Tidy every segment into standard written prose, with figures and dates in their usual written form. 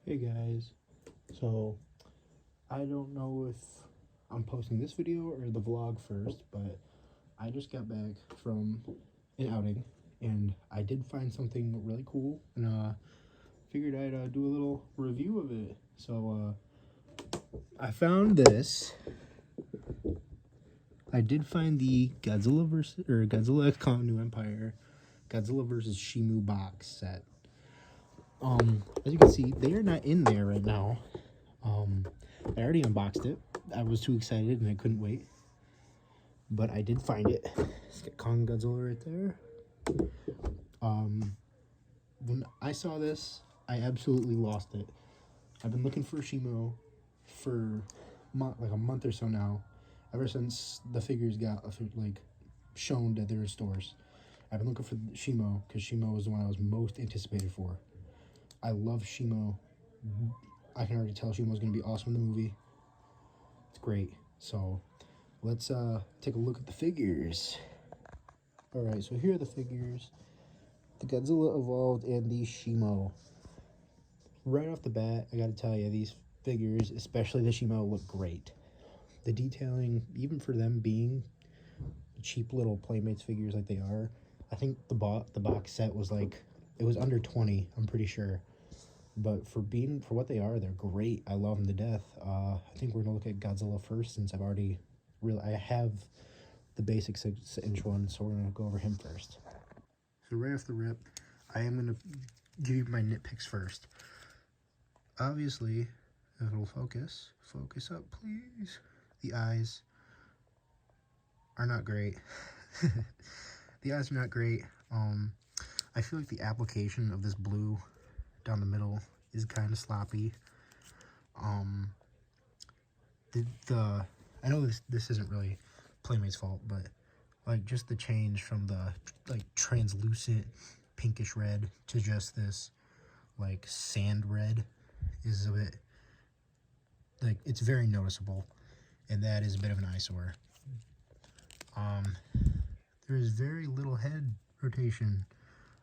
Hey guys, so I don't know if I'm posting this video or the vlog first, but I just got back from an outing and I did find something really cool and figured I'd do a little review of it. So I found this. I did find the Godzilla X Kong New Empire Godzilla versus Shimo box set. As you can see, they are not in there right now. I already unboxed it. I was too excited and I couldn't wait. But I did find it. It's got Kong Godzilla right there. When I saw this, I absolutely lost it. I've been looking for Shimo for like a month or so now. Ever since the figures got like shown that they're in stores. I've been looking for Shimo because Shimo was the one I was most anticipated for. I love Shimo. I can already tell Shimo's going to be awesome in the movie. It's great. So let's take a look at the figures. Alright, so here are the figures. The Godzilla Evolved and the Shimo. Right off the bat, I gotta tell you, these figures, especially the Shimo, look great. The detailing, even for them being cheap little Playmates figures like they are, I think the box set was like, it was under 20, I'm pretty sure. But for what they are, they're great. I love them to death. I think we're gonna look at Godzilla first since I have the basic 6-inch one, so we're gonna go over him first. So right off the rip, I am gonna give you my nitpicks first. Obviously, if it'll focus up, please. The eyes are not great. The eyes are not great. I feel like the application of this blue down the middle is kind of sloppy. I know this isn't really Playmate's fault, but like just the change from the like translucent pinkish red to just this like sand red is a bit like, it's very noticeable, and that is a bit of an eyesore. There is very little head rotation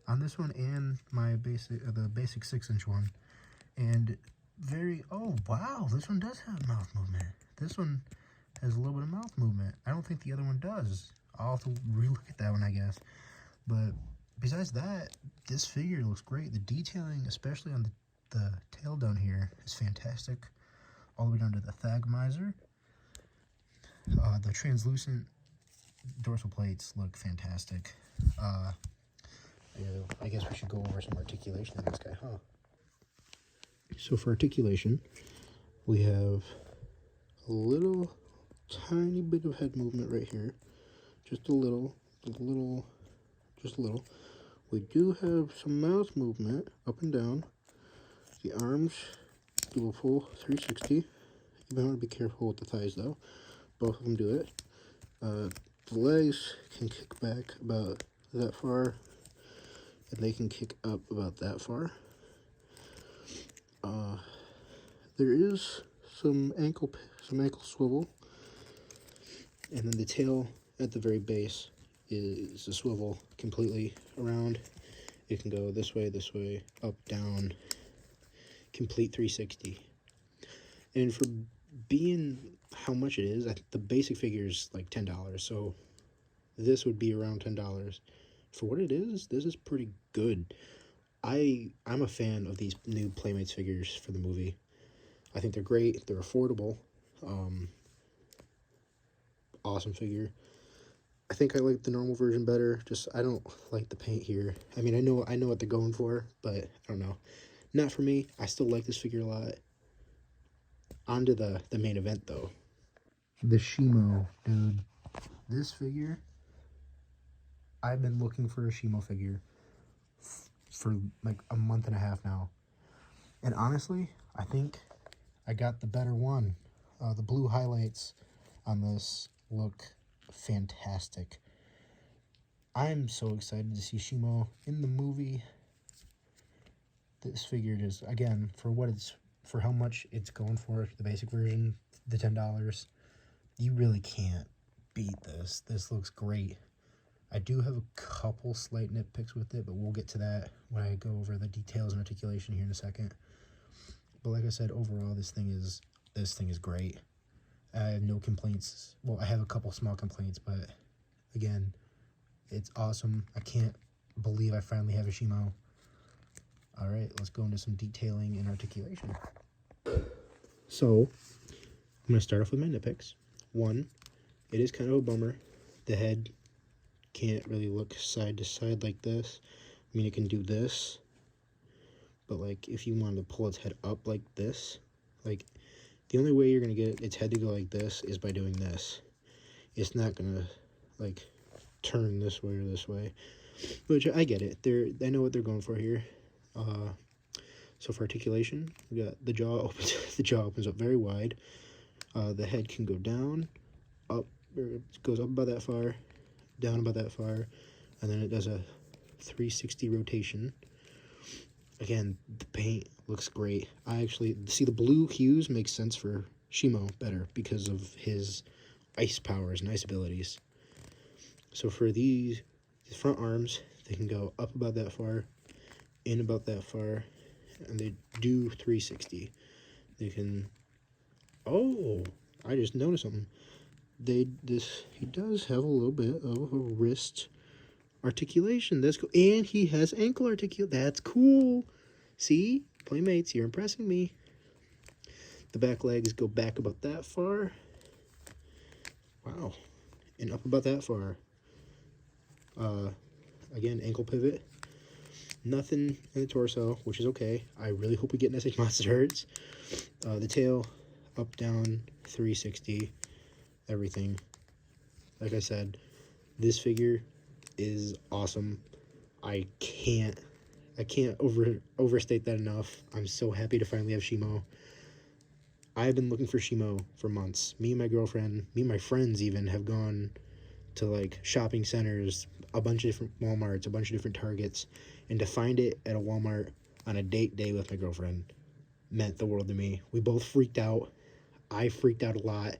on this one and the basic 6-inch one, and oh wow, this one does have mouth movement. This one has a little bit of mouth movement. I don't think the other one does. I'll have to relook at that one, I guess. But besides that, this figure looks great. The detailing, especially on the tail down here, is fantastic. All the way down to the Thagmizer. The translucent dorsal plates look fantastic. I guess we should go over some articulation in this guy, huh? So for articulation, we have a little tiny bit of head movement right here. Just a little. We do have some mouth movement up and down. The arms do a full 360. You might want to be careful with the thighs though. Both of them do it. The legs can kick back about that far, and they can kick up about that far. There is some ankle swivel, and then the tail at the very base is a swivel completely around. It can go this way, up, down, complete 360. And for being how much it is, the basic figure is like $10, so this would be around $10. For what it is, this is pretty good. I'm a fan of these new Playmates figures for the movie. I think they're great. They're affordable. Awesome figure. I think I like the normal version better. Just I don't like the paint here. I mean, I know what they're going for, but I don't know. Not for me. I still like this figure a lot. On to the main event though. The Shimo, dude. This figure, I've been looking for a Shimo figure for like a month and a half now. And honestly, I think I got the better one. The blue highlights on this look fantastic. I'm so excited to see Shimo in the movie. This figure is, again, for how much it's going for, the basic version, the $10, you really can't beat this. This looks great. I do have a couple slight nitpicks with it, but we'll get to that when I go over the details and articulation here in a second. But like I said, overall, this thing is great. I have no complaints. Well, I have a couple small complaints, but again, it's awesome. I can't believe I finally have a Shimo. All right, let's go into some detailing and articulation. So, I'm going to start off with my nitpicks. One, it is kind of a bummer. The head can't really look side to side like this. I mean, it can do this, but like if you wanted to pull its head up like this, like the only way you're going to get its head to go like this is by doing this. It's not going to like turn this way or this way, which I get it. I know what they're going for here. So for articulation, we got the jaw opens. The jaw opens up very wide. The head can go down, up, or it goes up about that far, down about that far, and then it does a 360 rotation. Again, the paint looks great. I actually see the blue hues make sense for Shimo better because of his ice powers and ice abilities. So for these front arms, they can go up about that far, in about that far, and they do 360. They can, oh, I just noticed something. He does have a little bit of a wrist articulation. That's cool. And he has ankle articulation. That's cool. See? Playmates, you're impressing me. The back legs go back about that far. Wow. And up about that far. Again, ankle pivot. Nothing in the torso, which is okay. I really hope we get an SH Monster Hurts. The tail, up, down, 360, everything. Like I said, this figure is awesome. I can't overstate that enough. I'm so happy to finally have Shimo. I've been looking for Shimo for months. Me and my girlfriend, me and my friends even have gone to like shopping centers, a bunch of different Walmarts, a bunch of different Targets, and to find it at a Walmart on a date day with my girlfriend meant the world to me. We both freaked out. I freaked out a lot.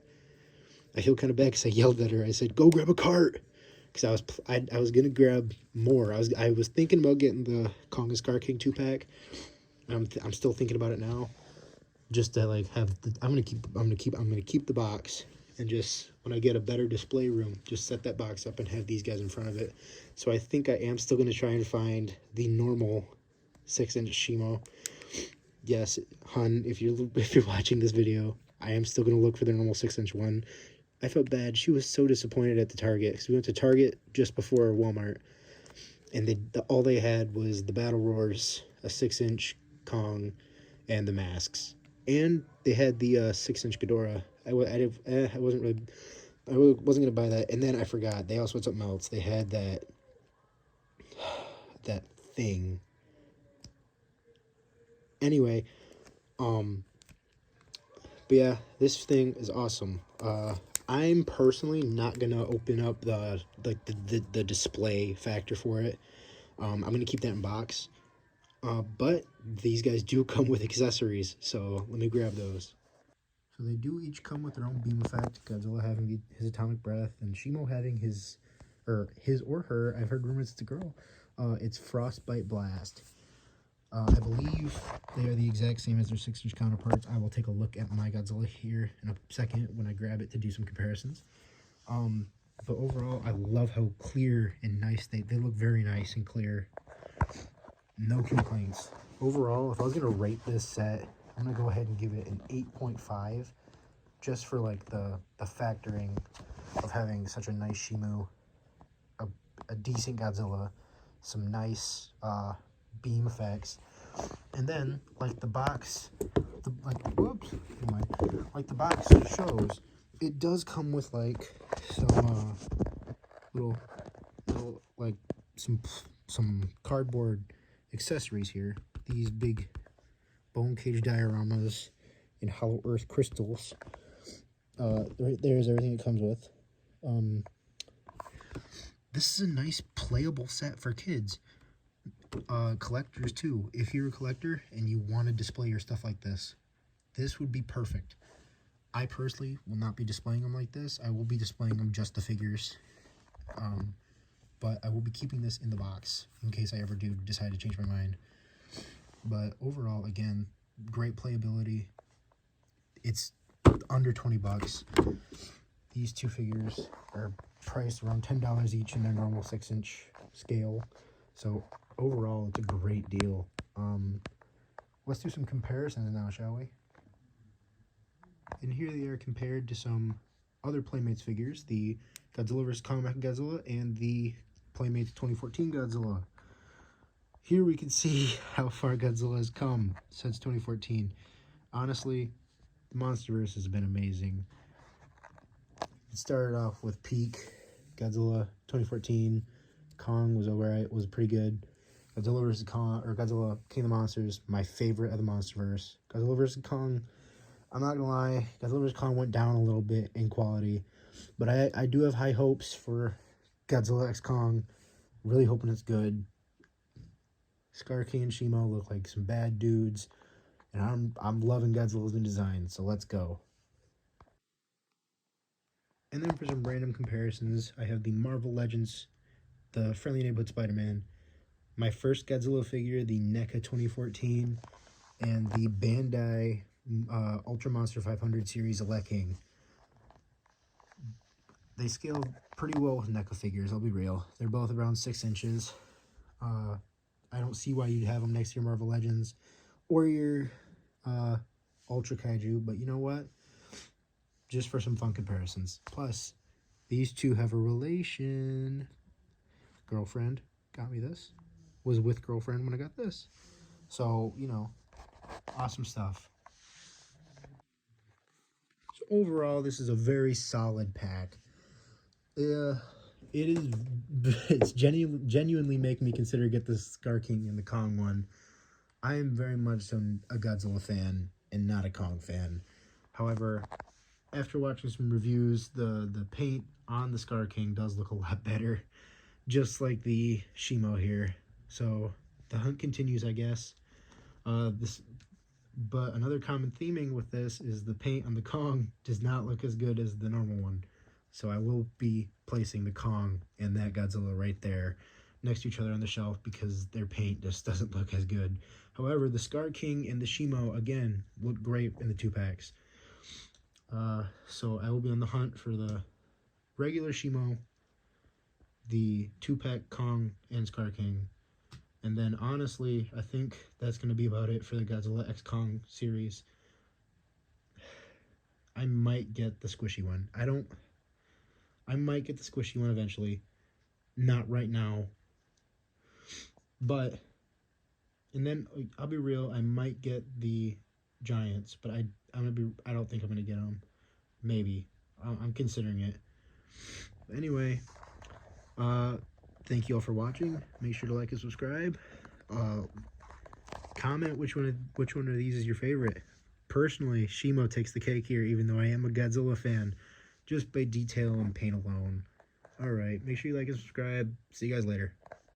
I feel kind of bad because I yelled at her. I said, "Go grab a cart," because I was gonna grab more. I was thinking about getting the Kong and Scar King 2-pack. I'm still thinking about it now, just to like have I'm gonna keep the box, and just when I get a better display room, just set that box up and have these guys in front of it. So I think I am still gonna try and find the normal 6-inch Shimo. Yes, hun, if you're watching this video, I am still gonna look for the normal 6-inch one. I felt bad. She was so disappointed at the Target because we went to Target just before Walmart, and all they had was the Battle Roars, a 6-inch Kong, and the masks. And they had the 6-inch Ghidorah. I wasn't gonna buy that. And then I forgot. They also had something else. They had that thing. Anyway, but yeah, this thing is awesome. I'm personally not gonna open up the display factor for it. I'm gonna keep that in box. But these guys do come with accessories, so let me grab those. So they do each come with their own beam effect. Godzilla having his atomic breath, and Shimo having his or her. I've heard rumors it's a girl. It's Frostbite Blast. I believe they are the exact same as their 6-inch counterparts. I will take a look at my Godzilla here in a second when I grab it to do some comparisons. But overall, I love how clear and nice they look. Very nice and clear. No complaints. Overall, if I was going to rate this set, I'm going to go ahead and give it an 8.5, just for like the factoring of having such a nice Shimo, a decent Godzilla, some nice beam effects, and then like the box, like the box shows, it does come with like some little like some cardboard accessories here. These big bone cage dioramas in hollow earth crystals. Right there's everything it comes with. This is a nice playable set for kids. Collectors too. If you're a collector and you want to display your stuff like this would be perfect. I personally will not be displaying them like this. I will be displaying them just the figures. But I will be keeping this in the box in case I ever do decide to change my mind. But overall, again, great playability. It's under 20 bucks. These two figures are priced around $10 each in their normal 6-inch scale. So overall, it's a great deal. Let's do some comparisons now, shall we? And here they are compared to some other Playmates figures, the Godzilla vs. Kong Godzilla and the Playmates 2014 Godzilla. Here we can see how far Godzilla has come since 2014. Honestly, the MonsterVerse has been amazing. It started off with peak Godzilla 2014. Kong was alright, was pretty good. Godzilla vs. Kong, or Godzilla King of the Monsters, my favorite of the MonsterVerse. Godzilla vs. Kong, I'm not gonna lie, Godzilla vs. Kong went down a little bit in quality, but I do have high hopes for Godzilla x Kong. Really hoping it's good. Scar King and Shimo look like some bad dudes, and I'm loving Godzilla's new design. So let's go. And then for some random comparisons, I have the Marvel Legends, the Friendly Neighborhood Spider-Man, my first Godzilla figure, the NECA 2014, and the Bandai Ultra Monster 500 series Elec King. They scale pretty well with NECA figures, I'll be real. They're both around 6 inches. I don't see why you'd have them next to your Marvel Legends or your Ultra Kaiju, but you know what? Just for some fun comparisons. Plus, these two have a relation. Girlfriend got me this. Was with girlfriend when I got this. So, you know, awesome stuff. So overall, this is a very solid pack. It's genuinely making me consider get the Scar King and the Kong one. I am very much a Godzilla fan and not a Kong fan. However, after watching some reviews, the paint on the Scar King does look a lot better, just like the Shimo here. So the hunt continues, I guess. But another common theming with this is the paint on the Kong does not look as good as the normal one. So I will be placing the Kong and that Godzilla right there next to each other on the shelf because their paint just doesn't look as good. However, the Scar King and the Shimo, again, look great in the 2-packs. So I will be on the hunt for the regular Shimo, the 2-pack Kong and Scar King. And then, honestly, I think that's going to be about it for the Godzilla x Kong series. I might get the squishy one. I might get the squishy one eventually. Not right now. But, and then, I'll be real, I might get the Giants, but I don't think I'm going to get them. Maybe. I'm considering it. Anyway, thank you all for watching. Make sure to like and subscribe. Comment which one of these is your favorite. Personally, Shimo takes the cake here, even though I am a Godzilla fan, just by detail and paint alone. Alright, make sure you like and subscribe. See you guys later.